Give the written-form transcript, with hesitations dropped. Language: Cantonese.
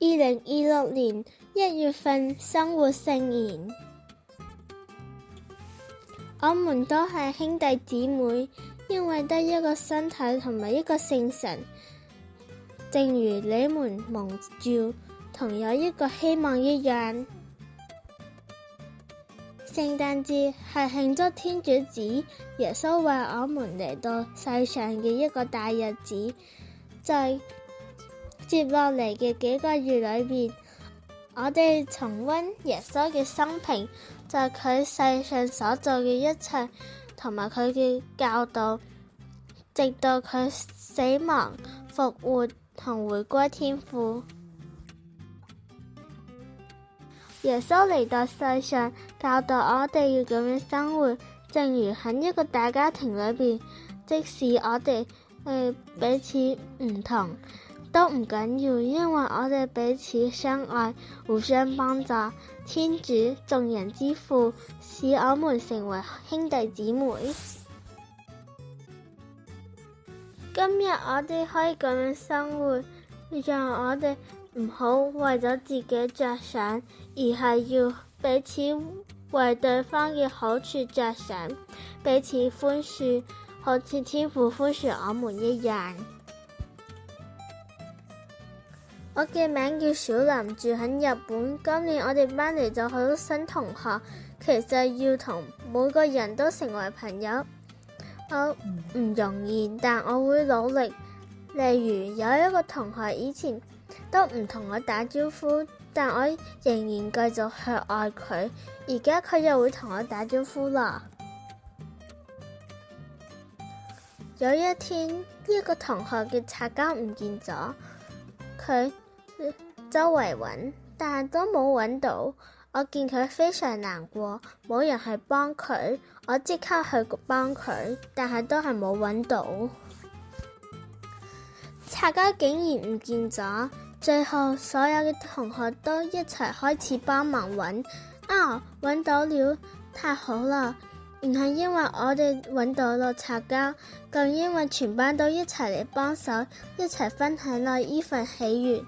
2026年1月份生活聖言。我們都係兄弟姊妹，因為得一個身體同埋一個聖神，正如你們蒙召同有一個希望一樣。聖誕節係慶祝天主子耶穌為我們嚟到世上嘅一個大日子。在接落嚟嘅幾個月裏邊，我哋重溫耶穌嘅生平，在佢世上所做嘅一切同埋佢嘅教導，直到佢死亡、復活同回歸天父。耶穌嚟到世上教導我哋要咁樣生活，正如喺一個大家庭裏邊，即使我哋彼此唔同都唔緊要，因為我哋彼此相愛，互相幫助。天主眾人之父使我們成為兄弟姊妹。今日我哋可以咁樣生活，讓我哋唔好為咗自己着想，而係要彼此為對方嘅好處着想，彼此寬恕，好似天父寬恕我們一樣。我嘅名叫小林，住喺日本。今年我哋班嚟咗好多新同學，其實要同每個人都成為朋友，我唔容易，但我會努力。例如有一個同學以前都唔同我打招呼，但我仍然繼續去愛佢，而家佢又會同我打招呼啦。有一天，一個同學嘅擦膠唔見咗，佢周圍揾，但係都冇揾到。我見佢非常難過，冇人去幫佢，我即刻去幫佢，但係都係冇揾到。擦膠竟然唔見咗，最後所有嘅同學都一齊開始幫忙揾。揾到了，太好啦！唔係因為我哋揾到了擦膠，更因為全班都一齊嚟幫手，一齊分享咗呢份喜悅。